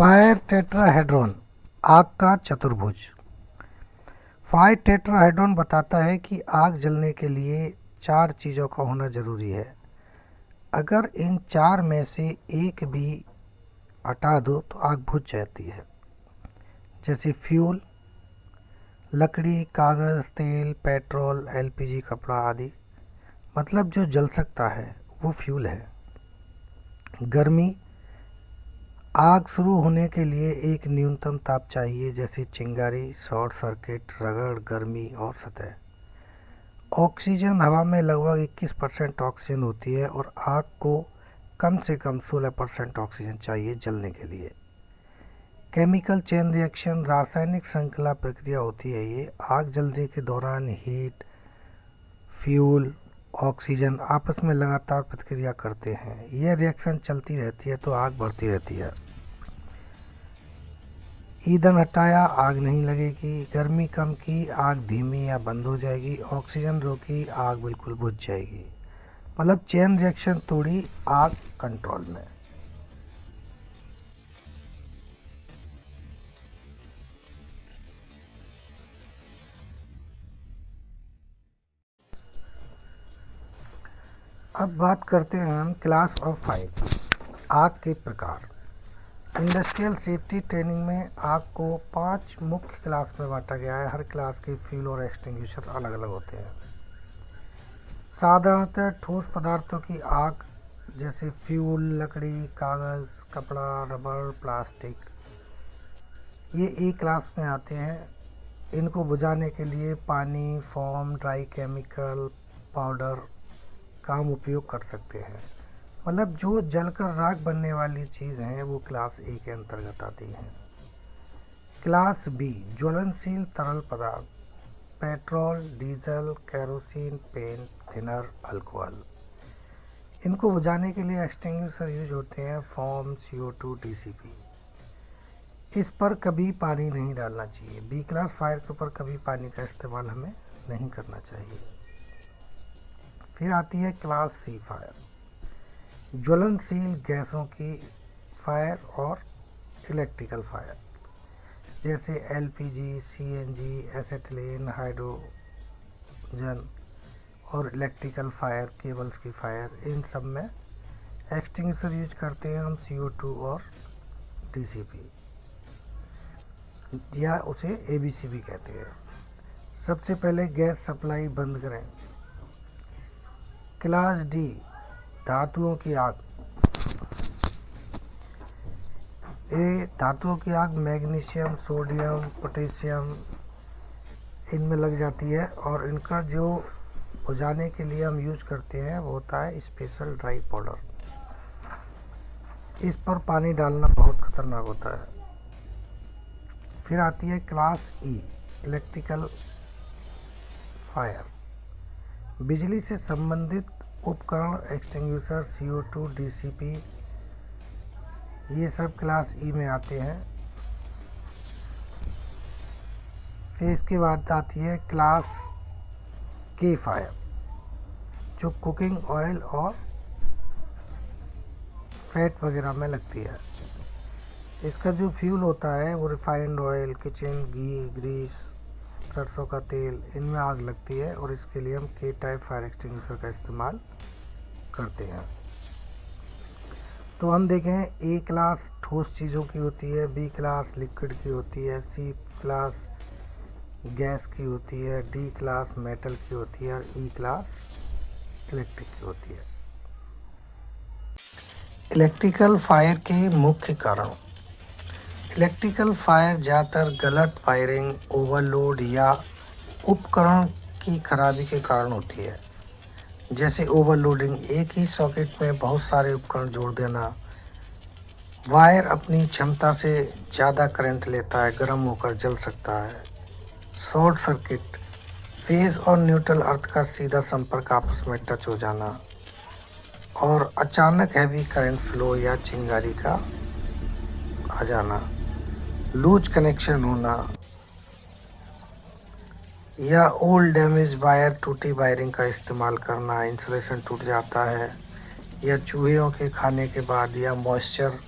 Fire tetrahedron, आग का चतुर्भुज। फायर टेट्राहेड्रॉन बताता है कि आग जलने के लिए 4 चीज़ों का होना ज़रूरी है। अगर इन 4 में से एक भी हटा दो तो आग बुझ जाती है। जैसे फ्यूल, लकड़ी, कागज़, तेल, पेट्रोल, एलपीजी, कपड़ा आदि। मतलब जो जल सकता है वो फ्यूल है। गर्मी, आग शुरू होने के लिए एक न्यूनतम ताप चाहिए, जैसे चिंगारी, शॉर्ट सर्किट, रगड़, गर्मी और सतह। ऑक्सीजन, हवा में लगभग 21% ऑक्सीजन होती है और आग को कम से कम 16% ऑक्सीजन चाहिए जलने के लिए। केमिकल चेन रिएक्शन, रासायनिक श्रृंखला प्रक्रिया होती है ये। आग जलने के दौरान हीट, फ्यूल, ऑक्सीजन आपस में लगातार प्रतिक्रिया करते हैं। यह रिएक्शन चलती रहती है तो आग बढ़ती रहती है। ईंधन हटाया, आग नहीं लगेगी। गर्मी कम की, आग धीमी या बंद हो जाएगी। ऑक्सीजन रोकी, आग बिल्कुल बुझ जाएगी। मतलब चेन रिएक्शन तोड़ी, आग कंट्रोल में। अब बात करते हैं हम क्लास ऑफ फायर, आग के प्रकार। इंडस्ट्रियल सेफ्टी ट्रेनिंग में आग को 5 मुख्य क्लास में बांटा गया है। हर क्लास के फ्यूल और एक्सटिंग्विशर अलग अलग होते हैं। साधारणतः ठोस पदार्थों की आग, जैसे फ्यूल, लकड़ी, कागज़, कपड़ा, रबर, प्लास्टिक, ये एक क्लास में आते हैं। इनको बुझाने के लिए पानी, फोम, ड्राई केमिकल, पाउडर का हम उपयोग कर सकते हैं। मतलब जो जलकर राख बनने वाली चीज़ हैं वो क्लास ए के अंतर्गत आती हैं। क्लास बी, ज्वलनशील तरल पदार्थ, petrol, diesel, kerosene, paint, thinner, alcohol. इनको बुझाने के लिए एक्सटिंग्विशर यूज होते हैं, फोम, CO2, DCP। इस पर कभी पानी नहीं डालना चाहिए। बी क्लास फायर के ऊपर कभी पानी का इस्तेमाल हमें नहीं करना चाहिए। फिर आती है क्लास सी फायर, ज्वलनशील गैसों की फायर और इलेक्ट्रिकल फायर, जैसे LPG, CNG, एसेटिलीन, हाइड्रोजन और इलेक्ट्रिकल फायर, केबल्स की फायर। इन सब में एक्सटिंग्विशर यूज करते हैं हम, CO2 और DCP, या उसे ABC भी कहते हैं। सबसे पहले गैस सप्लाई बंद करें। क्लास डी, धातुओं की आग। ये धातुओं की आग मैग्नीशियम, सोडियम, पोटेशियम इनमें लग जाती है और इनका जो बुझाने के लिए हम यूज करते हैं वो होता है स्पेशल ड्राई पाउडर। इस पर पानी डालना बहुत खतरनाक होता है। फिर आती है क्लास ई, इलेक्ट्रिकल फायर, बिजली से संबंधित उपकरण, एक्सटिंग्विशर, CO2, DCP, ये सब क्लास ई में आते हैं। फिर इसके बाद आती है क्लास के फायर, जो कुकिंग ऑयल और फैट वगैरह में लगती है। इसका जो फ्यूल होता है वो रिफाइंड ऑयल, किचन घी, ग्रीस, सरसों का तेल, इनमें आग लगती है और इसके लिए हम के टाइप फायर एक्सटिंग्विशर का इस्तेमाल करते हैं। तो हम देखें, ए क्लास ठोस चीज़ों की होती है, बी क्लास लिक्विड की होती है, सी क्लास गैस की होती है, डी क्लास मेटल की होती है और ई क्लास इलेक्ट्रिक की होती है। इलेक्ट्रिकल फायर के मुख्य कारण। इलेक्ट्रिकल फायर ज़्यादातर गलत फायरिंग, ओवरलोड या उपकरण की खराबी के कारण होती है। जैसे ओवरलोडिंग, एक ही सॉकेट में बहुत सारे उपकरण जोड़ देना। वायर अपनी क्षमता से ज़्यादा करंट लेता है, गर्म होकर जल सकता है। शॉर्ट सर्किट, फेज और न्यूट्रल अर्थ का सीधा संपर्क आपस में टच हो जाना। और अचानक हैवी करंट फ्लो या चिंगारी का आ जाना। लूज कनेक्शन होना या ओल्ड डैमेज वायर, टूटी वायरिंग का इस्तेमाल करना, इंसुलेशन टूट जाता है, या चूहों के खाने के बाद, या मॉइस्चर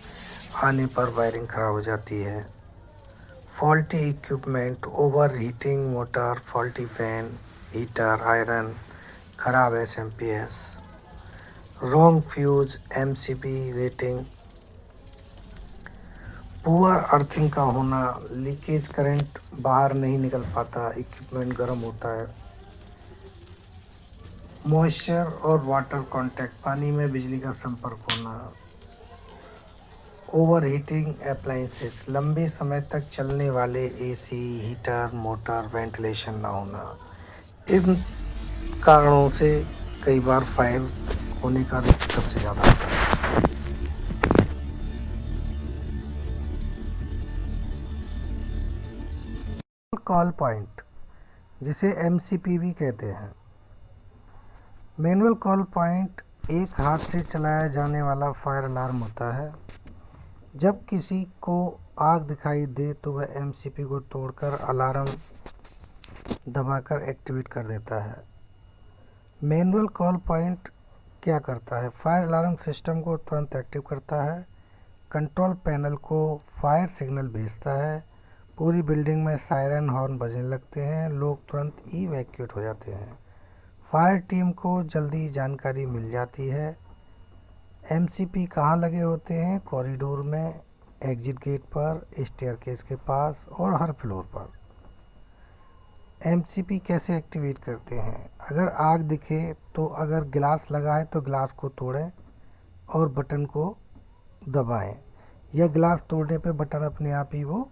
आने पर वायरिंग ख़राब हो जाती है। Faulty equipment, over heating motor, faulty fan, heater, iron, ख़राब SMPS, wrong fuse, MCP rating, poor earthing का होना, लीकेज करंट बाहर नहीं निकल पाता, इक्विपमेंट गर्म होता है। मॉइस्चर और वाटर कांटेक्ट, पानी में बिजली का संपर्क होना। ओवर हीटिंग अप्लायंसेस, लंबे समय तक चलने वाले एसी, हीटर, मोटर, वेंटिलेशन ना होना। इन कारणों से कई बार फायर होने का रिस्क सबसे ज़्यादा होता है। कॉल पॉइंट, जिसे एमसीपी भी कहते हैं। मैनुअल कॉल पॉइंट एक हाथ से चलाया जाने वाला फायर अलार्म होता है। जब किसी को आग दिखाई दे तो वह एमसीपी को तोड़कर अलार्म दबाकर एक्टिवेट कर देता है। मैनुअल कॉल पॉइंट क्या करता है? फायर अलार्म सिस्टम को तुरंत एक्टिव करता है, कंट्रोल पैनल को फायर सिग्नल भेजता है, पूरी बिल्डिंग में सायरन हॉर्न बजने लगते हैं, लोग तुरंत इवैक्यूएट हो जाते हैं, फायर टीम को जल्दी जानकारी मिल जाती है। एमसीपी कहाँ लगे होते हैं? कॉरिडोर में, एग्जिट गेट पर, स्टेयरकेस के पास और हर फ्लोर पर। एमसीपी कैसे एक्टिवेट करते हैं? अगर आग दिखे तो अगर गिलास लगा है तो गिलास को तोड़ें और बटन को दबाएं, या गिलास तोड़ने पे बटन अपने आप ही वो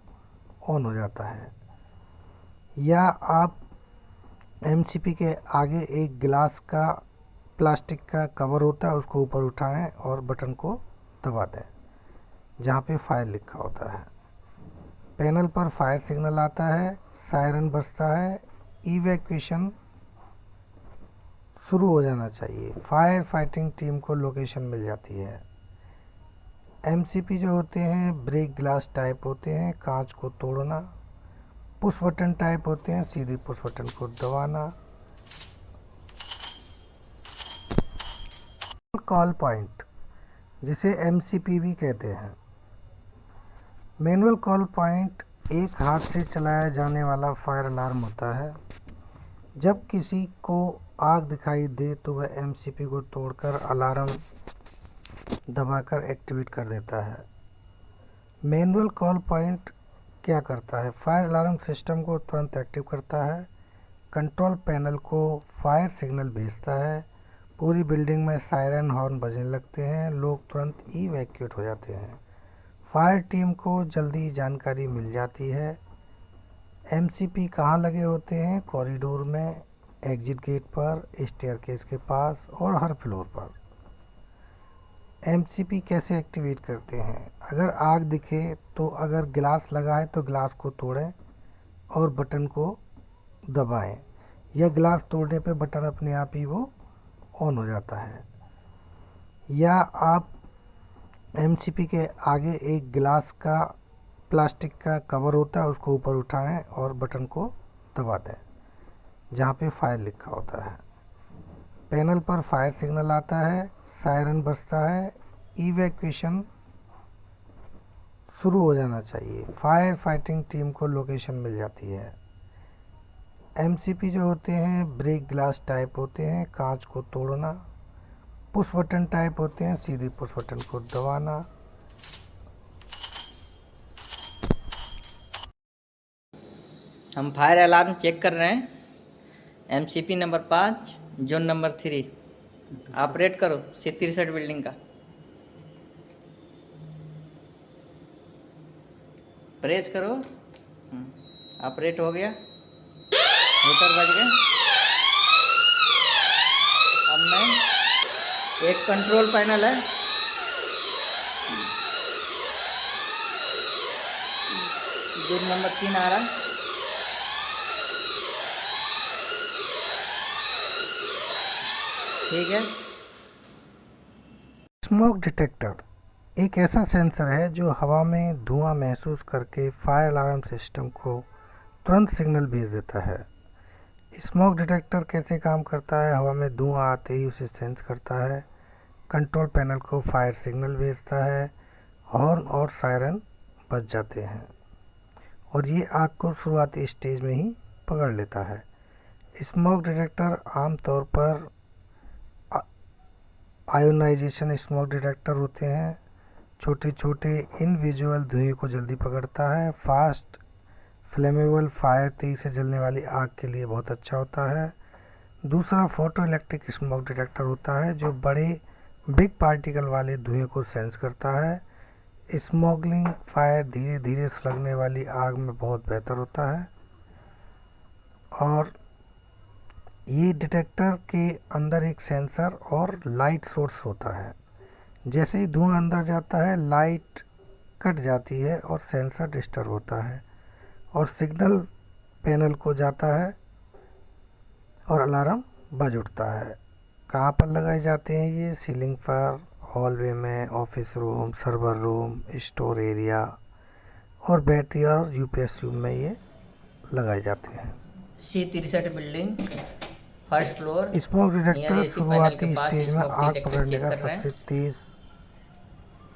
ऑन हो जाता है। या आप एमसीपी के आगे एक गिलास का प्लास्टिक का कवर होता है, उसको ऊपर उठाएं और बटन को दबा दें जहाँ पे फायर लिखा होता है। पैनल पर फायर सिग्नल आता है, सायरन बजता है, इवैक्यूएशन शुरू हो जाना चाहिए, फायर फाइटिंग टीम को लोकेशन मिल जाती है। एमसीपी जो होते हैं ब्रेक ग्लास टाइप होते हैं, कांच को तोड़ना। पुश बटन टाइप होते हैं, सीधे पुश बटन को दबाना। कॉल पॉइंट, जिसे एमसीपी भी कहते हैं। मैनुअल कॉल पॉइंट एक हाथ से चलाया जाने वाला फायर अलार्म होता है। जब किसी को आग दिखाई दे तो वह एमसीपी को तोड़कर अलार्म दबाकर एक्टिवेट कर देता है। मैनुअल कॉल पॉइंट क्या करता है? फायर अलार्म सिस्टम को तुरंत एक्टिव करता है, कंट्रोल पैनल को फायर सिग्नल भेजता है, पूरी बिल्डिंग में सायरन हॉर्न बजने लगते हैं, लोग तुरंत इवैक्यूएट हो जाते हैं, फायर टीम को जल्दी जानकारी मिल जाती है। एमसीपी कहाँ लगे होते हैं? कॉरिडोर में, एग्जिट गेट पर, स्टेयरकेस के पास और हर फ्लोर पर। एमसीपी कैसे एक्टिवेट करते हैं? अगर आग दिखे तो अगर गिलास लगा है तो गिलास को तोड़ें और बटन को दबाएं, या गिलास तोड़ने पे बटन अपने आप ही वो ऑन हो जाता है। या आप एमसीपी के आगे एक गिलास का प्लास्टिक का कवर होता है, उसको ऊपर उठाएं और बटन को दबा दें जहाँ पे फायर लिखा होता है। पैनल पर फायर सिग्नल आता है, सायरन बजता है, इवैक्यूएशन शुरू हो जाना चाहिए, फायर फाइटिंग टीम को लोकेशन मिल जाती है। एमसीपी जो होते हैं ब्रेक ग्लास टाइप होते हैं, कांच को तोड़ना। पुश बटन टाइप होते हैं, सीधे पुश बटन को दबाना। हम फायर अलार्म चेक कर रहे हैं। MCP number 5, zone number 3, operate करो 63 बिल्डिंग का। प्रेस करो, ऑपरेट हो गया, मीटर बज गए। अब मैं एक कंट्रोल पैनल है, जोन नंबर 3 आ रहा है। ठीक है। स्मोक डिटेक्टर एक ऐसा सेंसर है जो हवा में धुआं महसूस करके फायर अलार्म सिस्टम को तुरंत सिग्नल भेज देता है। स्मोक डिटेक्टर कैसे काम करता है? हवा में धुआं आते ही उसे सेंस करता है, कंट्रोल पैनल को फायर सिग्नल भेजता है हॉर्न और सायरन बज जाते हैं और ये आग को शुरुआती स्टेज में ही पकड़ लेता है। स्मोक डिटेक्टर आमतौर पर आयोनाइजेशन स्मोक डिटेक्टर होते हैं। छोटे छोटे इनविजुअल धुएं को जल्दी पकड़ता है। फास्ट फ्लेमेबल फायर, तेज से जलने वाली आग के लिए बहुत अच्छा होता है। दूसरा फोटो इलेक्ट्रिक स्मोक डिटेक्टर होता है जो बड़े बिग पार्टिकल वाले धुएं को सेंस करता है। स्मोकलिंग फायर धीरे धीरे सुलगने वाली आग में बहुत बेहतर होता है और ये डिटेक्टर के अंदर एक सेंसर और लाइट सोर्स होता है। जैसे ही धुआं अंदर जाता है लाइट कट जाती है और सेंसर डिस्टर्ब होता है और सिग्नल पैनल को जाता है और अलार्म बज उठता है। कहाँ पर लगाए जाते हैं ये? सीलिंग पर, हॉलवे में, office room, server room, store area और बैटरी और यूपीएस रूम में ये लगाए जाते हैं। C63 building, first floor, smoke near detector AC panel के शुरुआती पास स्टेज में स्मोक आग डिटेक्टर पकड़ने चेक का कर रहे सबसे हैं। तेज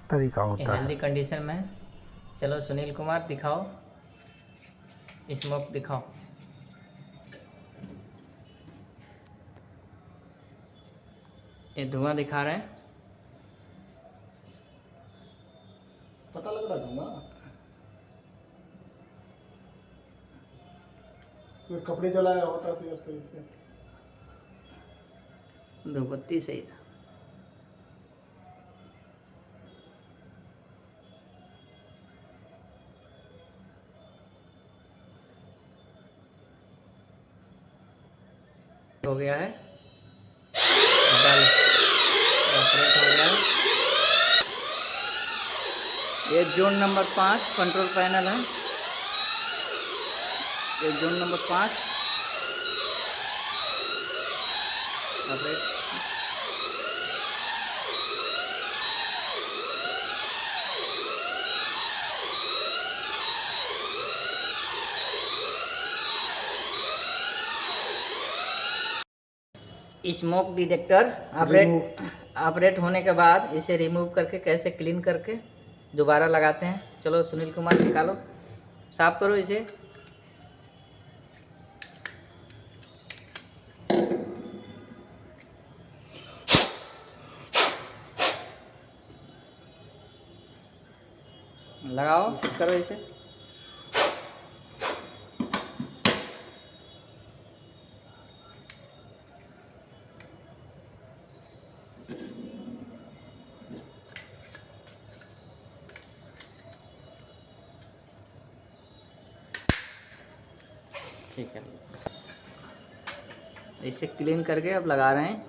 तरीका ये होता हेल्दी है। कंडीशन में है। चलो सुनील कुमार दिखाओ, स्मोक दिखाओ। ये धुआं दिखा रहे हैं। पता लग रहा दूंगा। ये कपड़े जलाया होता तो यार सही से। धूपबत्ती सही था। हो गया है, डाल ऑपरेट हो गया है। ये जोन नंबर 5 कंट्रोल पैनल है। ये zone number 5 operate. Smoke detector operate होने के बाद इसे रिमूव करके कैसे क्लीन करके दोबारा लगाते हैं। चलो सुनील कुमार निकालो, साफ करो इसे। लगाओ, फिट करो इसे। ठीक है, इसे क्लीन करके अब लगा रहे हैं।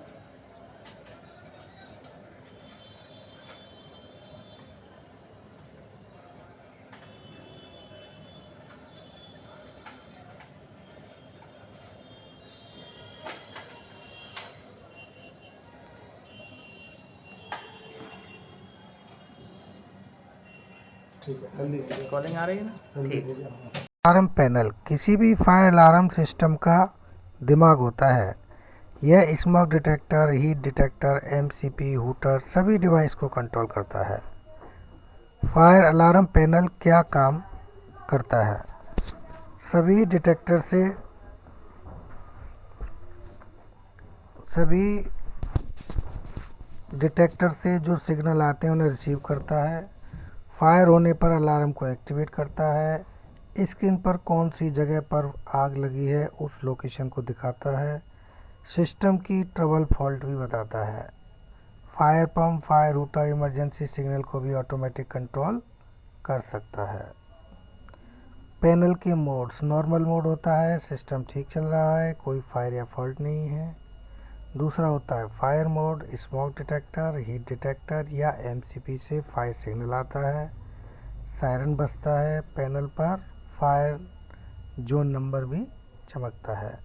ठीक है, जल्दी हो गया। कॉलिंग आ रही है ना? जल्दी ठीक। हो गया, हाँ। अलार्म पैनल किसी भी फायर अलार्म सिस्टम का दिमाग होता है। यह smoke detector, heat detector, MCP, hooter सभी डिवाइस को कंट्रोल करता है। फायर अलार्म पैनल क्या काम करता है? सभी डिटेक्टर से जो सिग्नल आते हैं उन्हें रिसीव करता है। फायर होने पर अलार्म को एक्टिवेट करता है। स्क्रीन पर कौन सी जगह पर आग लगी है उस लोकेशन को दिखाता है। सिस्टम की ट्रबल फॉल्ट भी बताता है। Fire pump, fire router, emergency signal को भी ऑटोमेटिक कंट्रोल कर सकता है। पैनल के मोड्स, नॉर्मल मोड होता है, सिस्टम ठीक चल रहा है, कोई फायर या फॉल्ट नहीं है। दूसरा होता है fire mode, smoke detector, heat detector या एमसीपी से फायर सिग्नल आता है, सायरन बजता है, पैनल पर फायर जोन नंबर भी चमकता है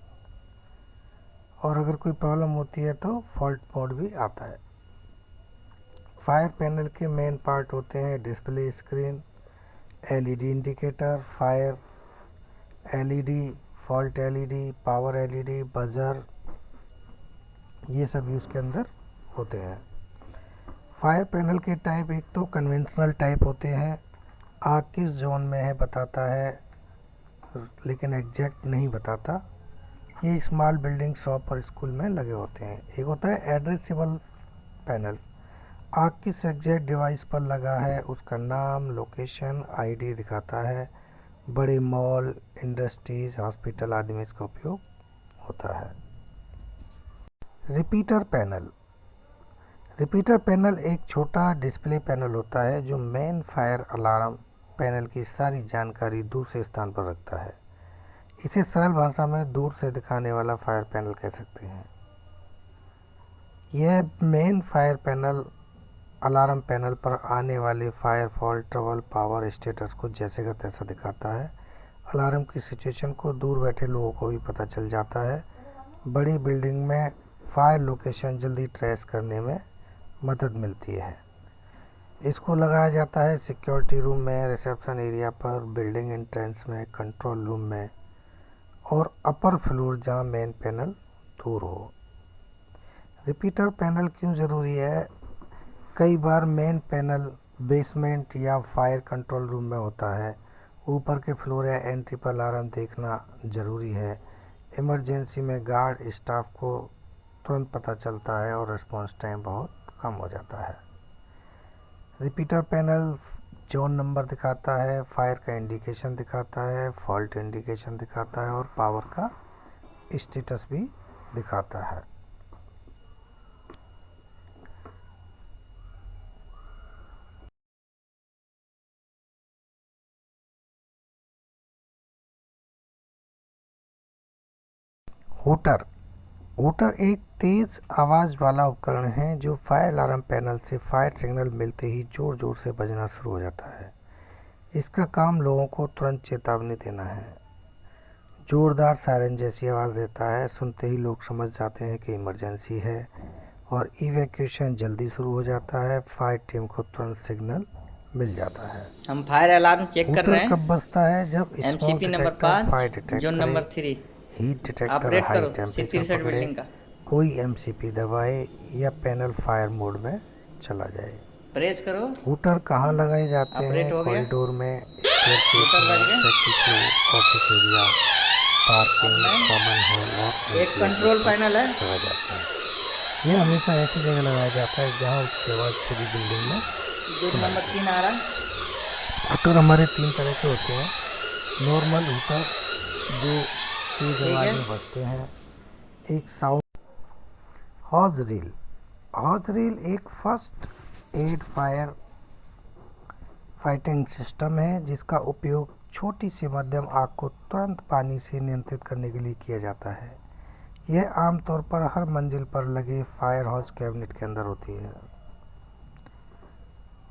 और अगर कोई प्रॉब्लम होती है तो फॉल्ट मोड भी आता है। फायर पैनल के मेन पार्ट होते हैं display screen, LED indicator, fire LED, fault LED, power LED, buzzer, ये सब भी उसके अंदर होते हैं। फायर पैनल के टाइप एक तो कन्वेंशनल टाइप होते हैं, आग किस जोन में है बताता है लेकिन एग्जैक्ट नहीं बताता। ये स्मॉल बिल्डिंग, शॉप और स्कूल में लगे होते हैं। एक होता है एड्रेसेबल पैनल, आग किस एग्जैक्ट डिवाइस पर लगा है उसका नाम, लोकेशन, आईडी दिखाता है। बड़े मॉल, इंडस्ट्रीज, हॉस्पिटल आदि में इसका उपयोग होता है। रिपीटर पैनल, रिपीटर पैनल एक छोटा डिस्प्ले पैनल होता है जो मेन फायर अलार्म पैनल की सारी जानकारी दूसरे स्थान पर रखता है। इसे सरल भाषा में दूर से दिखाने वाला फायर पैनल कह सकते हैं। यह main fire panel alarm panel पर आने वाले fire, fault, trouble, power status को जैसे का तैसा दिखाता है। अलार्म की सिचुएशन को दूर बैठे लोगों को भी पता चल जाता है। बड़ी बिल्डिंग में फायर लोकेशन जल्दी ट्रेस करने में मदद मिलती है। इसको लगाया जाता है सिक्योरिटी रूम में, रिसेप्शन एरिया पर, बिल्डिंग एंट्रेंस में, कंट्रोल रूम में और अपर फ्लोर जहां मेन पैनल दूर हो। रिपीटर पैनल क्यों ज़रूरी है? कई बार मेन पैनल बेसमेंट या फायर कंट्रोल रूम में होता है। ऊपर के फ्लोर या एंट्री पर अलार्म देखना ज़रूरी है। इमरजेंसी में गार्ड स्टाफ को तुरंत पता चलता है और रिस्पॉन्स टाइम बहुत कम हो जाता है। रिपीटर पैनल जोन नंबर दिखाता है, फायर का इंडिकेशन दिखाता है, फॉल्ट इंडिकेशन दिखाता है और पावर का स्टेटस भी दिखाता है। हूटर, हूटर एक तेज आवाज़ वाला उपकरण है जो फायर अलार्म पैनल से फायर सिग्नल मिलते ही जोर जोर से बजना शुरू हो जाता है। इसका काम लोगों को तुरंत चेतावनी देना है। जोरदार सायरन जैसी आवाज़ देता है, सुनते ही लोग समझ जाते हैं कि इमरजेंसी है और इवैक्यूएशन जल्दी शुरू हो जाता है। फायर टीम को तुरंत सिग्नल मिल जाता है। हम फायर अलार्म चेक कर रहे हूटर कब हैं। बजता है? जब MCP number fire 5 detect zone करे, number 3 heat detector operate high करो टेम्परेचर 63 पकड़े, बिल्डिंग का कोई एमसीपी दबाए या पैनल फायर मोड में चला जाए। प्रेस करो। हूटर कहाँ लगाए जाते ऑपरेट हैं? हो गया। कॉरिडोर में, हूटर बज गया। ऑफिस एरिया, पार्किंग, अब मैं कॉमन हॉल और एक कंट्रोल पैनल है, लगाया जाता है। यह हमेशा ऐसी जगह लगाया जाता है जहाँ उसकी आवाज़ पूरी बिल्डिंग में। जोन नंबर 3 आ रहा है। हूटर हमारे 3 तरह के होते हैं। नॉर्मल हूटर जो तेज ठीक आवाज़ है। में बजते हैं। एक sound hose reel, hose reel एक first aid fire fighting system है जिसका उपयोग छोटी सी मध्यम आग को तुरंत पानी से नियंत्रित करने के लिए किया जाता है। यह आमतौर पर हर मंजिल पर लगे फायर हॉज कैबिनेट के अंदर होती है।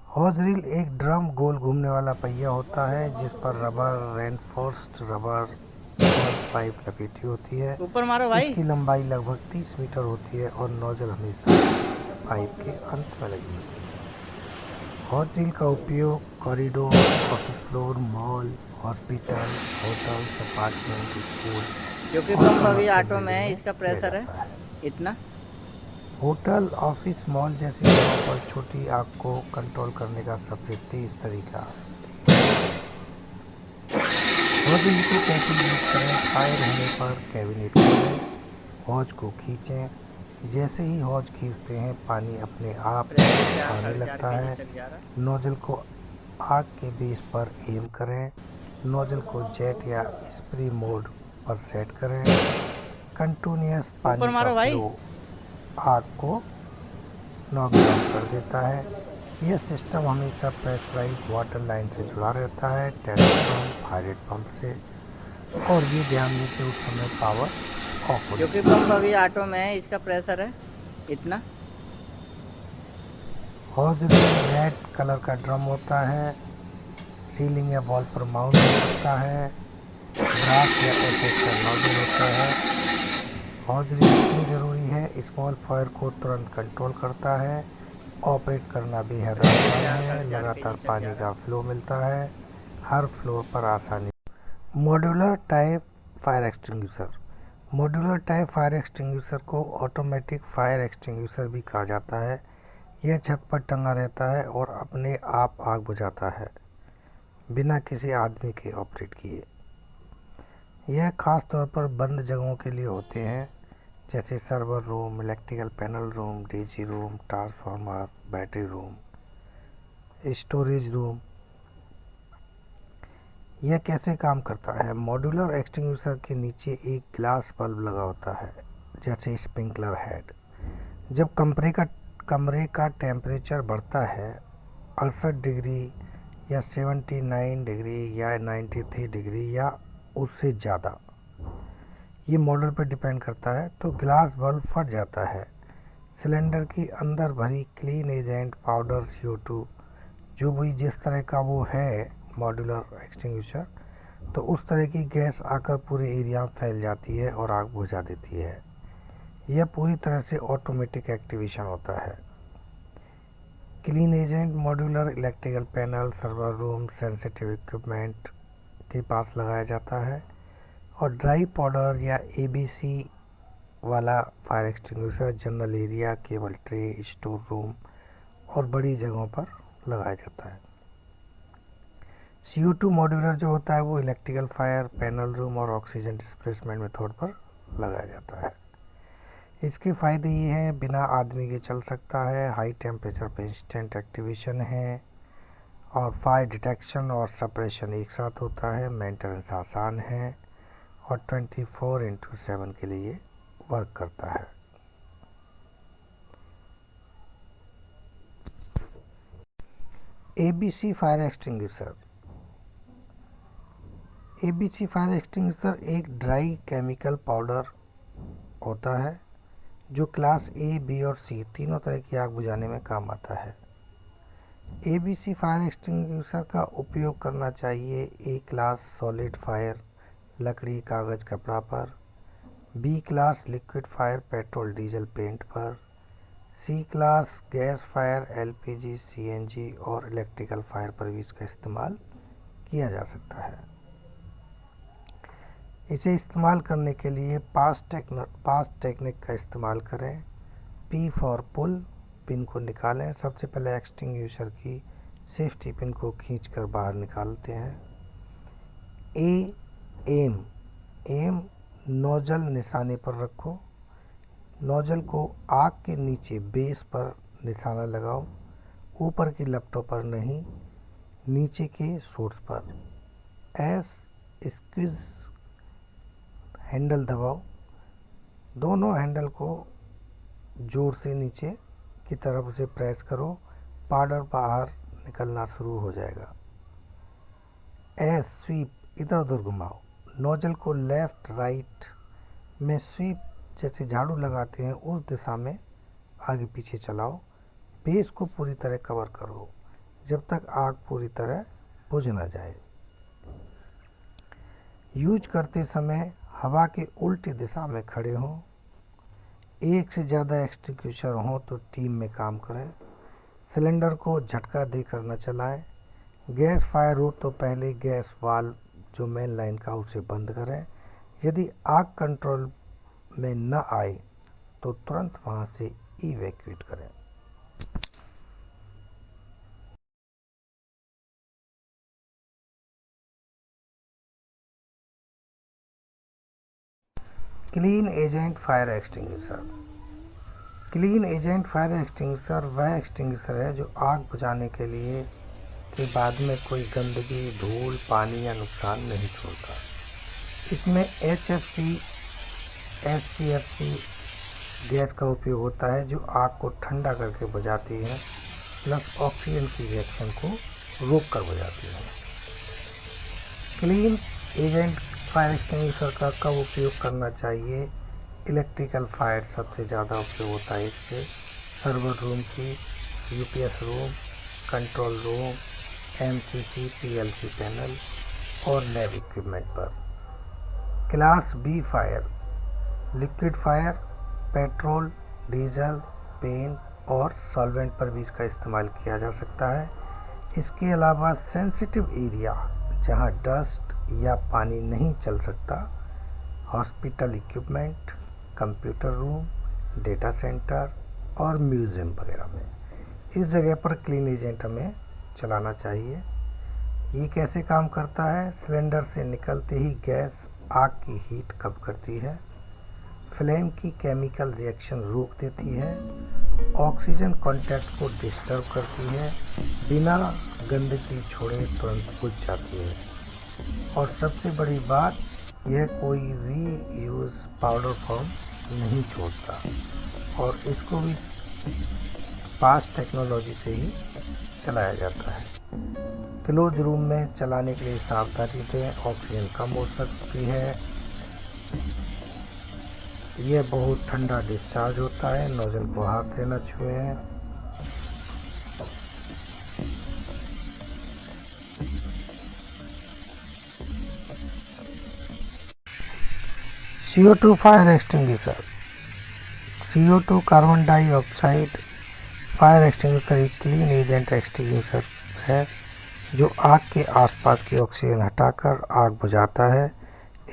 हॉज रील एक ड्रम गोल घूमने वाला पहिया होता है जिस पर रबर रेनफोर्स्ड रबर पाइप लपेटी होती है। ऊपर मारो भाई। इसकी लंबाई लगभग 30 मीटर होती है और नोजल हमेशा पाइप के अंत में लगी होती है। हॉट रील का उपयोग corridor, office floor, mall, hospital, hotels, apartment, school, क्योंकि पंप अभी ऑटो में है, इसका प्रेशर है इतना। होटल, ऑफिस, मॉल जैसी जगहों पर छोटी आग को कंट्रोल करने का सबसे तेज तरीका। हॉज रील को कैसे यूज करें? फायर होने पर कैबिनेट खोलें, हॉज को खींचें। जैसे ही हॉज खींचते हैं पानी अपने आप आने लगता है। नोजल को आग के बेस पर एम करें। नोजल को जेट या स्प्रे मोड पर सेट करें। कंटिन्यूअस पानी का फ्लो आग को नॉक डाउन कर देता है। यह सिस्टम हमेशा प्रेशराइज्ड वाटर लाइन से जुड़ा रहता है, टैंक पंप, हाइड्रेट पंप से। और ये ध्यान दें कि उस समय पावर ऑफ हो, क्योंकि पंप अभी ऑटो में है, इसका प्रेशर है इतना। हॉज रील रेड कलर का ड्रम होता है, सीलिंग या वॉल पर माउंट हो सकता है। ब्रास या एपेक्स का नोजल होता है। हॉज रील क्यों जरूरी है? स्मॉल फायर को तुरंत कंट्रोल करता है, ऑपरेट करना बेहद आसान है, लगातार पानी का फ्लो मिलता है, हर फ्लोर पर आसानी। Modular type fire extinguisher, modular type fire extinguisher को ऑटोमेटिक फायर एक्सटिंग्विशर भी कहा जाता है। यह छत पर टंगा रहता है और अपने आप आग बुझाता है बिना किसी आदमी के ऑपरेट किए। यह खास तौर पर बंद जगहों के लिए होते हैं, जैसे server room, electrical panel room, DC room, transformer, battery room, storage room. यह कैसे काम करता है? मॉड्यूलर एक्सटिंग्विशर के नीचे एक ग्लास बल्ब लगा होता है, जैसे स्प्रिंकलर हेड। जब कमरे का टेम्परेचर बढ़ता है 68 डिग्री या 79 डिग्री या 93 डिग्री या उससे ज़्यादा, ये मॉडल पर डिपेंड करता है, तो ग्लास बल्ब फट जाता है। सिलेंडर की अंदर भरी क्लीन एजेंट पाउडर CO2, जो भी जिस तरह का वो है मॉड्यूलर एक्सटिंग्विशर, तो उस तरह की गैस आकर पूरे एरिया में फैल जाती है और आग बुझा देती है। यह पूरी तरह से ऑटोमेटिक एक्टिवेशन होता है। Clean agent modular electrical panel, server room, sensitive equipment के पास लगाया जाता है, और ड्राई पाउडर या ABC वाला fire extinguisher general area, cable tray, store room और बड़ी जगहों पर लगाया जाता है। CO2 मॉड्यूलर जो होता है वो इलेक्ट्रिकल फायर, पैनल रूम और ऑक्सीजन डिस्प्लेसमेंट मेथड पर लगाया जाता है। इसके फ़ायदे ये हैं, बिना आदमी के चल सकता है, हाई टेम्परेचर पे इंस्टेंट एक्टिवेशन है, और फायर डिटेक्शन और सप्रेशन एक साथ होता है, मेंटेनेंस आसान है, और 24/7 के लिए वर्क करता है। ABC fire extinguisher. ABC fire extinguisher एक ड्राई केमिकल पाउडर होता है जो क्लास A, B और C तीनों तरह की आग बुझाने में काम आता है। ABC फायर एक्सटिंग्विशर का उपयोग करना चाहिए A क्लास सॉलिड फायर लकड़ी, कागज़, कपड़ा पर, B class liquid fire petrol, diesel, paint पर, C class gas fire LPG, CNG और इलेक्ट्रिकल फायर पर भी इसका इस्तेमाल किया जा सकता है। इसे इस्तेमाल करने के लिए पास टेक्निक का इस्तेमाल करें। P फॉर पुल, पिन को निकालें। सबसे पहले एक्सटिंग्विशर की सेफ्टी पिन को खींचकर बाहर निकालते हैं। एम नोजल निशाने पर रखो। नोजल को आग के नीचे बेस पर निशाना लगाओ, ऊपर की लपटों पर नहीं, नीचे के सोर्स पर। एस स्क्वीज हैंडल दबाओ। दोनों हैंडल को जोर से नीचे की तरफ से प्रेस करो, पाउडर बाहर निकलना शुरू हो जाएगा। एस स्वीप, इधर उधर घुमाओ। नोजल को लेफ्ट राइट में स्वीप जैसे झाड़ू लगाते हैं उस दिशा में आगे पीछे चलाओ। बेस को पूरी तरह कवर करो जब तक आग पूरी तरह बुझ न जाए। यूज करते समय हवा के उल्टी दिशा में खड़े हों। एक से ज़्यादा एक्सटिंग्विशर हों तो टीम में काम करें। सिलेंडर को झटका देकर न चलाएं। गैस फायर हो तो पहले गैस वाल्व जो मेन लाइन का उसे बंद करें। यदि आग कंट्रोल में न आए तो तुरंत वहां से इवैक्यूएट करें। Clean agent fire extinguisher. Clean agent fire extinguisher वह एक्सटिंग्विशर है जो आग बुझाने के लिए के बाद में कोई गंदगी, धूल, पानी या नुकसान नहीं छोड़ता। इसमें HFC, SCFC गैस का उपयोग होता है जो आग को ठंडा करके बुझाती है, प्लस ऑक्सीजन की रिएक्शन को रोक कर बुझाती है। क्लीन एजेंट फायर एक्सटिंग्विशर का कब उपयोग करना चाहिए? इलेक्ट्रिकल फायर सबसे ज़्यादा उपयोग होता है इससे। सर्वर रूम की, UPS room, control room, MCC, PLC panel और लैब इक्विपमेंट पर। Class B fire, liquid fire, petrol, diesel, paint और सॉल्वेंट पर भी इसका इस्तेमाल किया जा सकता है। इसके अलावा सेंसिटिव एरिया जहां डस्ट या पानी नहीं चल सकता, hospital equipment, computer room, data centre और म्यूज़ियम वगैरह में इस जगह पर क्लीन एजेंट हमें चलाना चाहिए। ये कैसे काम करता है? सिलेंडर से निकलते ही गैस आग की हीट कम करती है, फ्लेम की केमिकल रिएक्शन रोक देती है, ऑक्सीजन कांटेक्ट को डिस्टर्ब करती है, बिना गंदगी छोड़े तुरंत बुझ जाती है। और सबसे बड़ी बात, यह कोई रीयूज पाउडर फॉर्म नहीं छोड़ता और इसको भी फास्ट टेक्नोलॉजी से ही चलाया जाता है। क्लोज रूम में चलाने के लिए सावधानी दें, ऑक्सीजन कम हो सकती है। यह बहुत ठंडा डिस्चार्ज होता है, नोजल को हाथ से न छुएं। CO2 fire extinguisher. CO2 carbon dioxide fire extinguisher एक क्लीन एजेंट एक्सटिंग्विशर है जो आग के आसपास की ऑक्सीजन हटाकर आग बुझाता है।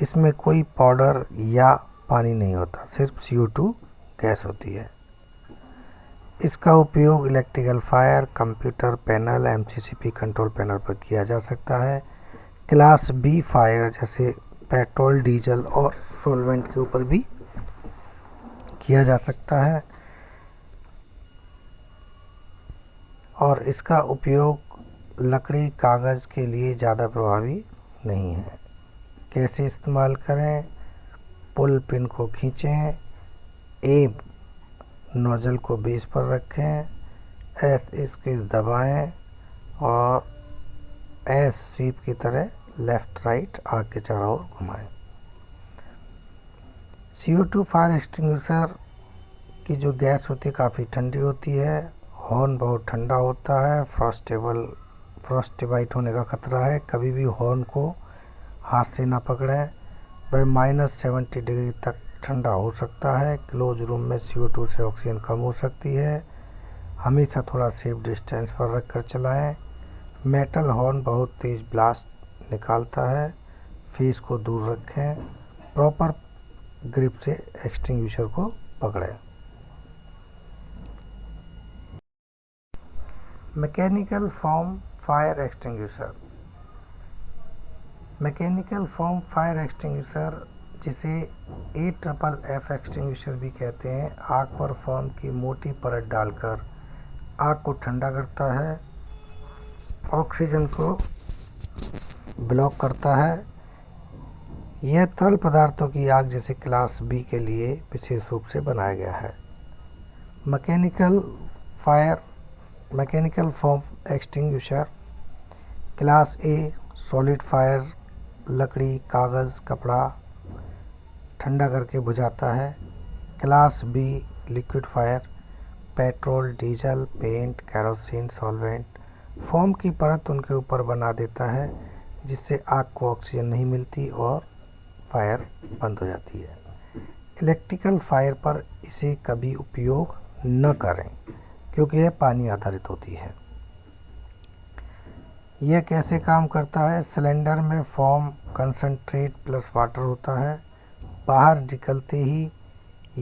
इसमें कोई पाउडर या पानी नहीं होता, सिर्फ CO2 गैस होती है। इसका उपयोग electrical fire, computer panel, MCCP control panel पर किया जा सकता है। क्लास B फायर जैसे पेट्रोल, डीजल और सॉल्वेंट के ऊपर भी किया जा सकता है और इसका उपयोग लकड़ी, कागज़ के लिए ज़्यादा प्रभावी नहीं है। कैसे इस्तेमाल करें? पुल पिन को खींचें, A नोजल को बेस पर रखें, S इसके दबाएं और S स्वीप की तरह लेफ़्ट राइट आग के चारों ओर घुमाएं। CO2 फायर एक्सटिंग्विशर की जो गैस होती है काफ़ी ठंडी होती है, हॉर्न बहुत ठंडा होता है, फ्रॉस्टिबाइट होने का खतरा है। कभी भी हॉर्न को हाथ से ना पकड़ें, वह -70 डिग्री तक ठंडा हो सकता है। क्लोज रूम में CO2 से ऑक्सीजन कम हो सकती है। हमेशा थोड़ा सेफ डिस्टेंस पर रखकर चलाएं। मेटल हॉर्न बहुत तेज़ ब्लास्ट निकालता है, फेस को दूर रखें। प्रॉपर ग्रिप से एक्सटिंग्विशर को पकड़ें। Mechanical form fire extinguisher. Mechanical form fire extinguisher, जिसे AFFF एक्सटिंग्विशर भी कहते हैं, आग पर फोम की मोटी परत डालकर आग को ठंडा करता है, ऑक्सीजन को ब्लॉक करता है। यह तरल पदार्थों की आग जैसे क्लास B के लिए विशेष रूप से बनाया गया है। Mechanical form extinguisher class A solid fire, लकड़ी, कागज़, कपड़ा ठंडा करके बुझाता है। Class B liquid fire, petrol, diesel, paint, kerosene, solvent, foam की परत उनके ऊपर बना देता है जिससे आग को ऑक्सीजन नहीं मिलती और फायर बंद हो जाती है। इलेक्ट्रिकल फायर पर इसे कभी उपयोग न करें क्योंकि यह पानी आधारित होती है। यह कैसे काम करता है? सिलेंडर में फोम कंसंट्रेट प्लस वाटर होता है। बाहर निकलते ही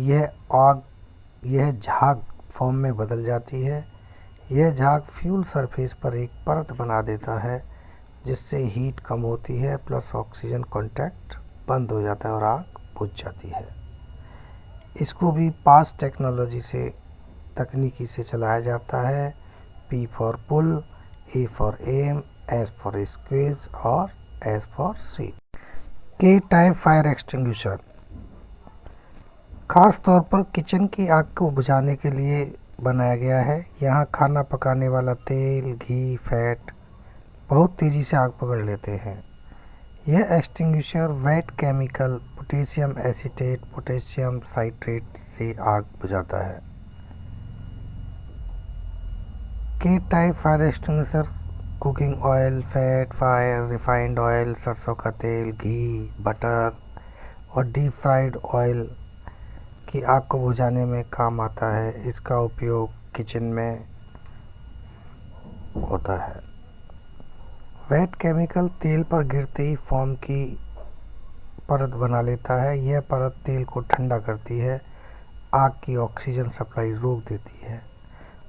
यह झाग फोम में बदल जाती है। यह झाग फ्यूल सरफेस पर एक परत बना देता है जिससे हीट कम होती है प्लस ऑक्सीजन कांटेक्ट बंद हो जाता है और आग बुझ जाती है। इसको भी पास टेक्नोलॉजी से तकनीकी से चलाया जाता है। P for pull, A for aim, S for squeeze और S for sweep. K type fire extinguisher खास तौर पर किचन की आग को बुझाने के लिए बनाया गया है। यहाँ खाना पकाने वाला तेल, घी, फैट बहुत तेज़ी से आग पकड़ लेते हैं। यह extinguisher wait chemical potassium acetate, potassium citrate से आग बुझाता है। K type fire extinguisher cooking oil, fat, fire, refined oil, सरसों का तेल, घी, बटर और डीप फ्राइड ऑयल की आग को बुझाने में काम आता है। इसका उपयोग किचन में होता है। वेट केमिकल तेल पर गिरते ही फोम की परत बना लेता है। यह परत तेल को ठंडा करती है, आग की ऑक्सीजन सप्लाई रोक देती है।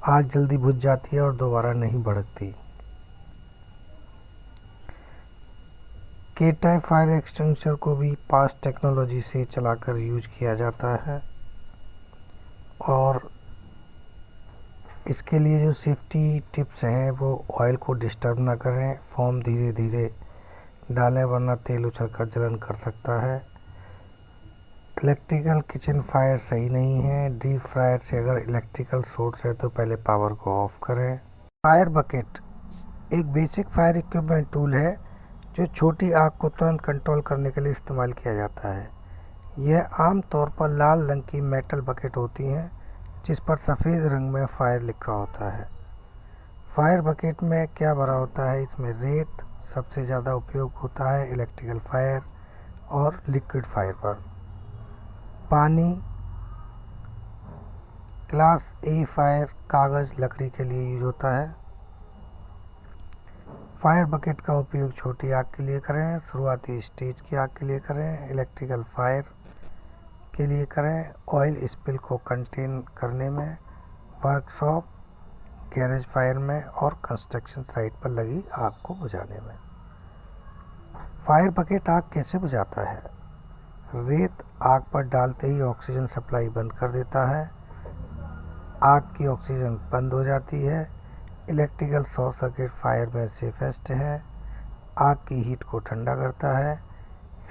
आग जल्दी बुझ जाती है और दोबारा नहीं भड़कती। के टाइप फायर एक्सटिंग्विशर को भी पास्ट टेक्नोलॉजी से चलाकर यूज किया जाता है और इसके लिए जो सेफ्टी टिप्स हैं वो ऑयल को डिस्टर्ब ना करें, फोम धीरे धीरे डालें वरना तेल उछलकर जलन कर सकता है। इलेक्ट्रिकल किचन फायर सही नहीं है। डीप फ्रायर से अगर इलेक्ट्रिकल सोर्स है तो पहले पावर को ऑफ करें। फायर बकेट एक बेसिक फायर इक्विपमेंट टूल है जो छोटी आग को तुरंत कंट्रोल करने के लिए इस्तेमाल किया जाता है। यह आमतौर पर लाल रंग की मेटल बकेट होती हैं जिस पर सफ़ेद रंग में फायर लिखा होता है। फायर बकेट में क्या भरा होता है? इसमें रेत सबसे ज़्यादा उपयोग होता है इलेक्ट्रिकल फायर और लिक्विड फायर पर। पानी, क्लास ए फायर कागज़ लकड़ी के लिए यूज होता है। फायर बकेट का उपयोग छोटी आग के लिए करें, शुरुआती स्टेज की आग के लिए करें, इलेक्ट्रिकल फायर के लिए करें, ऑयल स्पिल को कंटेन करने में, वर्कशॉप, गैरेज फायर में और कंस्ट्रक्शन साइट पर लगी आग को बुझाने में। फायर बकेट आग कैसे बुझाता है? रेत आग पर डालते ही ऑक्सीजन सप्लाई बंद कर देता है, आग की ऑक्सीजन बंद हो जाती है। इलेक्ट्रिकल शॉर्ट सर्किट फायर में सेफेस्ट है, आग की हीट को ठंडा करता है।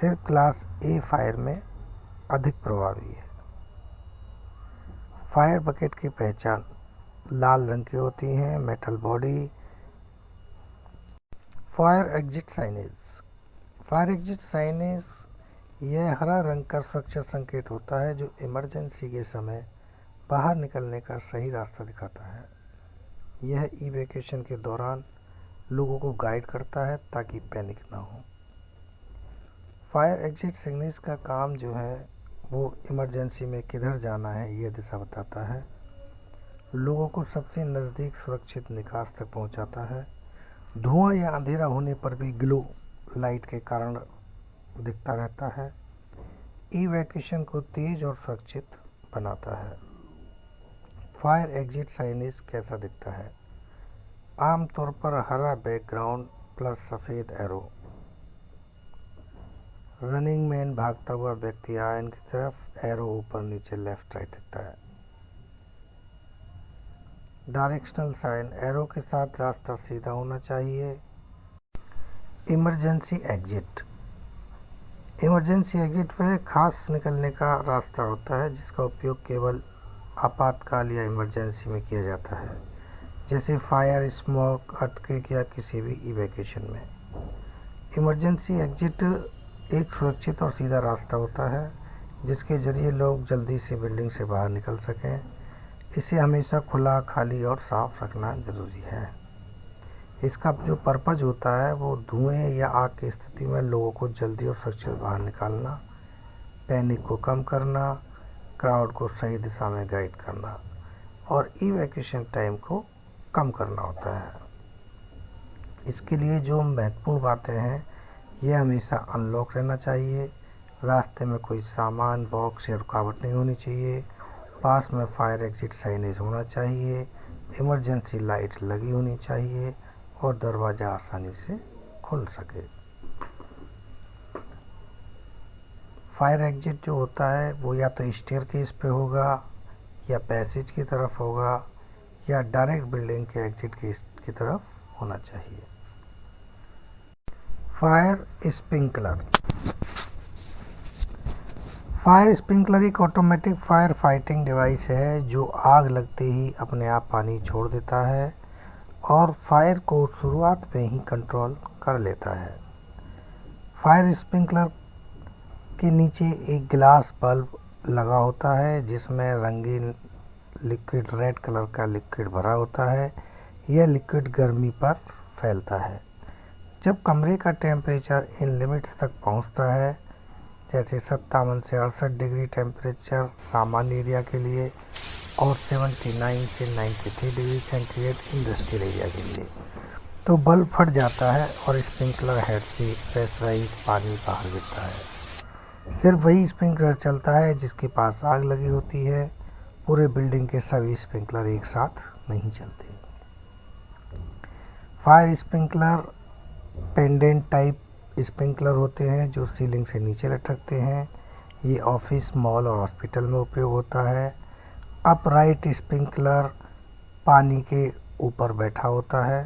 सिर्फ क्लास ए फायर में अधिक प्रभावी है। फायर बकेट की पहचान लाल रंग की होती है, metal body. Fire exit signage. Fire exit signage यह हरा रंग का सुरक्षा संकेत होता है जो इमरजेंसी के समय बाहर निकलने का सही रास्ता दिखाता है। यह इवैक्यूएशन के दौरान लोगों को गाइड करता है ताकि पैनिक ना हो। फायर एग्जिट सिग्नल्स का काम जो है वो इमरजेंसी में किधर जाना है ये दिशा बताता है, लोगों को सबसे नज़दीक सुरक्षित निकास तक पहुंचाता है। धुआं या अंधेरा होने पर भी ग्लो लाइट के कारण दिखता रहता है। इवैक्यूएशन को तेज और सुरक्षित बनाता है। फायर एग्जिट साइनेज कैसा दिखता है? आमतौर पर हरा बैकग्राउंड प्लस सफ़ेद एरो। रनिंग मैन भागता हुआ व्यक्ति आयन की तरफ, एरो ऊपर नीचे लेफ्ट राइट दिखता है। डायरेक्शनल साइन, एरो के साथ रास्ता सीधा होना चाहिए। Emergency exit. इमरजेंसी एग्जिट वह खास निकलने का रास्ता होता है जिसका उपयोग केवल आपातकाल या इमरजेंसी में किया जाता है, जैसे फायर, स्मोक, अर्थक्वेक या किसी भी इवैक्यूएशन में। इमरजेंसी एग्जिट एक सुरक्षित और सीधा रास्ता होता है जिसके जरिए लोग जल्दी से बिल्डिंग से बाहर निकल सकें। इसे हमेशा खुला, खाली और साफ रखना जरूरी है। इसका जो पर्पज़ होता है वो धुएं या आग की स्थिति में लोगों को जल्दी और सुरक्षित बाहर निकालना, पैनिक को कम करना, क्राउड को सही दिशा में गाइड करना और इवैक्यूएशन टाइम को कम करना होता है। इसके लिए जो महत्वपूर्ण बातें हैं यह हमेशा अनलॉक रहना चाहिए, रास्ते में कोई सामान, बॉक्स या रुकावट नहीं होनी चाहिए, पास में फायर एग्जिट साइनेज होना चाहिए, इमरजेंसी लाइट लगी होनी चाहिए और दरवाज़ा आसानी से खुल सके। फायर एग्जिट जो होता है वो या तो स्टेयरकेस पे होगा या पैसेज की तरफ होगा या डायरेक्ट बिल्डिंग के एग्जिट की तरफ होना चाहिए। Fire sprinkler. फायर स्प्रिंकलर एक ऑटोमेटिक फायर फाइटिंग डिवाइस है जो आग लगते ही अपने आप पानी छोड़ देता है और फायर को शुरुआत में ही कंट्रोल कर लेता है। फायर स्प्रिंकलर के नीचे एक ग्लास बल्ब लगा होता है जिसमें रंगीन लिक्विड, रेड कलर का लिक्विड भरा होता है। यह लिक्विड गर्मी पर फैलता है। जब कमरे का टेम्परेचर इन लिमिट्स तक पहुंचता है, जैसे 57 से 68 डिग्री टेम्परेचर सामान्य एरिया के लिए और 79 से 93 डिग्री सेंटीग्रेड इंडस्ट्रियल एरिया के लिए, तो बल्ब फट जाता है और स्प्रिंकलर हेड से प्रेशराइज पानी बाहर गिरता है। सिर्फ वही स्प्रिंकलर चलता है जिसके पास आग लगी होती है। पूरे बिल्डिंग के सभी स्प्रिंकलर एक साथ नहीं चलते। Fire sprinkler pendant type sprinkler होते हैं जो सीलिंग से नीचे लटकते हैं। ये ऑफिस, मॉल और हॉस्पिटल में उपयोग होता है। अपराइट स्प्रिंकलर पानी के ऊपर बैठा होता है,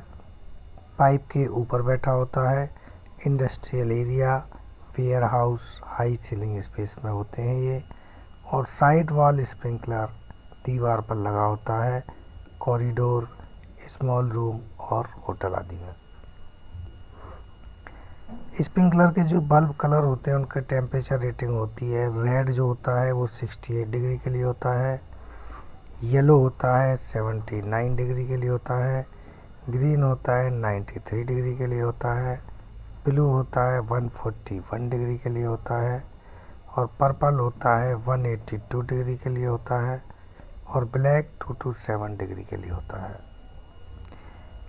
पाइप के ऊपर बैठा होता है। Industrial area, warehouse, high ceiling space में होते हैं ये। और साइड वॉल स्प्रिंकलर दीवार पर लगा होता है, कॉरिडोर, स्मॉल रूम और होटल आदि में। स्प्रिंकलर के जो बल्ब कलर होते हैं उनका टेम्परेचर रेटिंग होती है। रेड जो होता है वो 68 डिग्री के लिए होता है, येलो होता है 79 डिग्री के लिए होता है, ग्रीन होता है 93 डिग्री के लिए होता है, ब्लू होता है 141 डिग्री के लिए होता है और पर्पल होता है 182 डिग्री के लिए होता है और ब्लैक 227 डिग्री के लिए होता है।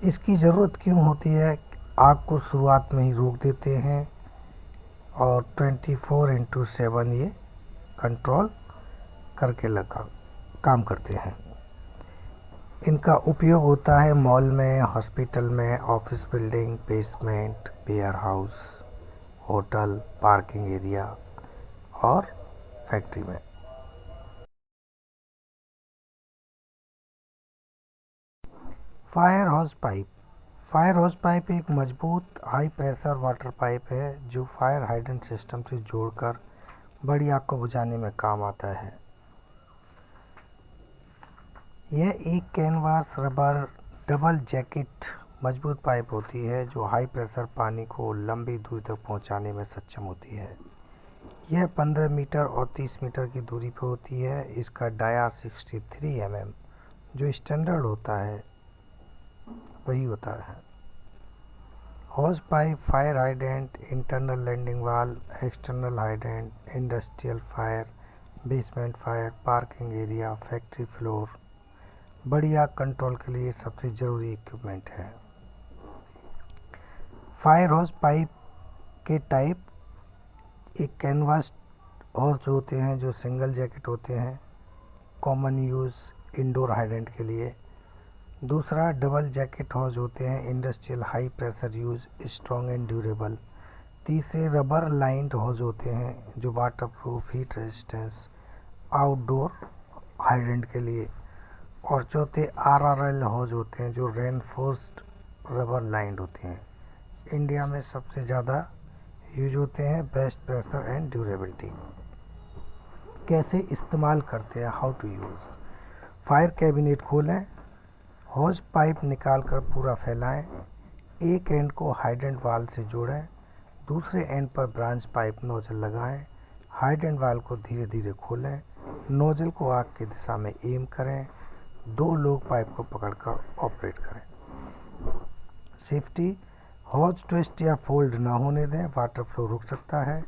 इसकी ज़रूरत क्यों होती है? आग को शुरुआत में ही रोक देते हैं और 24/7 ये कंट्रोल करके लगा काम करते हैं। इनका उपयोग होता है मॉल में, हॉस्पिटल में, office building, basement, warehouse, hotel, parking area और फैक्ट्री में। Fire hose pipe. Fire hose pipe एक मजबूत हाई प्रेशर वाटर पाइप है जो फायर हाइड्रेंट सिस्टम से जोड़कर बड़ी आग को बुझाने में काम आता है। यह एक कैनवास रबर डबल जैकेट मजबूत पाइप होती है जो हाई प्रेशर पानी को लंबी दूरी तक पहुंचाने में सक्षम होती है। यह 15 मीटर और 30 मीटर की दूरी पर होती है। इसका डाया 63 mm जो स्टैंडर्ड होता है वही होता है। Hose pipe, fire hydrant, internal landing valve, external hydrant, industrial fire, basement fire, parking area, factory floor, बड़ी आग कंट्रोल के लिए सबसे ज़रूरी इक्विपमेंट है। फायर हॉज पाइप के टाइप, एक कैनवास हॉज होते हैं जो सिंगल जैकेट होते हैं, कॉमन यूज़ इंडोर हाइड्रेंट के लिए। दूसरा डबल जैकेट हॉज होते हैं, industrial high pressure use, strong and durable. तीसरे रबर लाइंड हॉज होते हैं जो water proof, heat resistance, outdoor hydrant के लिए। और चौथे RRL हॉज होते हैं जो रेनफोर्स्ड रबर लाइंड होते हैं। इंडिया में सबसे ज़्यादा यूज होते हैं, बेस्ट प्रेशर एंड ड्यूरेबिलिटी। कैसे इस्तेमाल करते हैं, how to use. Fire cabinet खोलें, हॉज पाइप निकालकर पूरा फैलाएं, एक एंड को हाइड्रेंट वाल्व से जोड़ें, दूसरे एंड पर ब्रांच पाइप नोजल लगाएं, हाइड्रेंट वाल्व को धीरे धीरे खोलें, नोजल को आग की दिशा में एम करें, 2 लोग पाइप को पकड़कर ऑपरेट करें। सेफ्टी, हॉज ट्विस्ट या फोल्ड ना होने दें, वाटर फ्लो रुक सकता है।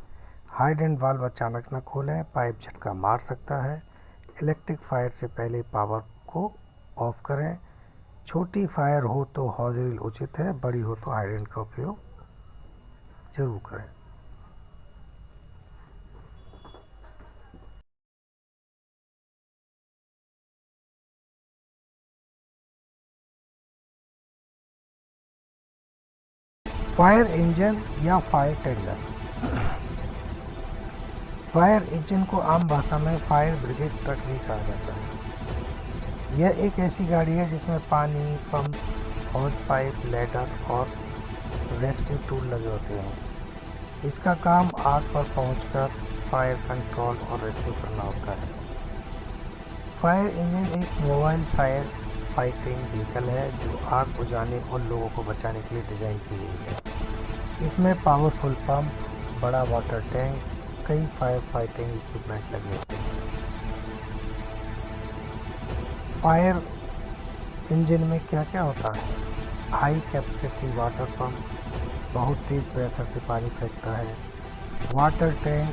हाइड्रेंट वाल्व अचानक न खोलें, पाइप झटका मार सकता है। इलेक्ट्रिक फायर से पहले पावर को ऑफ करें। छोटी फायर हो तो हॉज रील उचित है, बड़ी हो तो हाइड्रेंट का उपयोग जरूर करें। फायर इंजन या फायर टेंडर। फायर इंजन को आम भाषा में फायर ब्रिगेड ट्रक भी कहा जाता है। यह एक ऐसी गाड़ी है जिसमें पानी, पंप, हॉज पाइप, लैडर और रेस्क्यू टूल लगे होते हैं। इसका काम आग पर पहुंचकर फायर कंट्रोल और रेस्क्यू करना होता है। फायर इंजन एक मोबाइल फायर फाइटिंग व्हीकल है जो आग बुझाने और लोगों को बचाने के लिए डिज़ाइन की गई है। इसमें पावरफुल पंप, बड़ा वाटर टैंक, कई फायर फाइटिंग इक्विपमेंट लगे होते हैं। फायर इंजन में क्या क्या होता है? हाई कैपेसिटी वाटर पंप, बहुत तेज प्रेशर से पानी फेंकता है। वाटर टैंक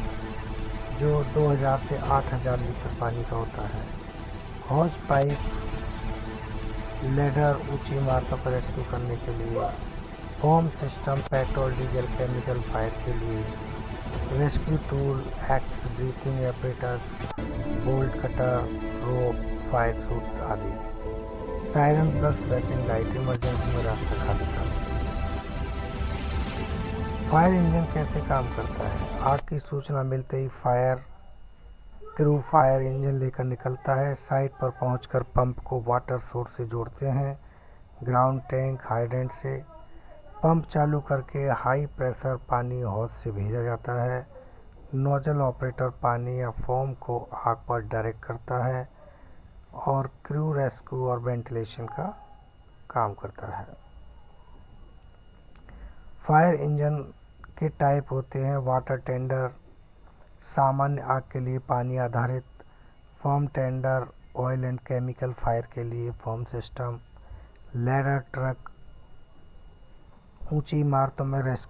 जो 2000 से 8000 लीटर पानी का होता है। हॉज पाइप, लैडर ऊंची इमारतों पर रेस्क्यू करने के लिए। Foam system, petrol, diesel, chemical fire के लिए। Rescue tool, axe, breathing apparatus, bolt cutter, rope, fire suit आदि। Siren plus flashing light emergency में रास्ता खाली कर। फायर इंजन कैसे काम करता है? आग की सूचना मिलते ही क्रू फायर इंजन लेकर निकलता है। साइट पर पहुंचकर पंप को वाटर सोर्स से जोड़ते हैं, ग्राउंड टैंक हाइड्रेंट से। पंप चालू करके हाई प्रेशर पानी हौज से भेजा जाता है। नोजल ऑपरेटर पानी या फोम को आग पर डायरेक्ट करता है और क्रू रेस्क्यू और वेंटिलेशन का काम करता है। फायर इंजन के टाइप होते हैं वाटर टेंडर, सामान्य आग के लिए पानी आधारित, foam tender, oil and chemical fire के लिए फोम सिस्टम, लैडर ट्रक, ऊंची इमारतों में रेस्क्यू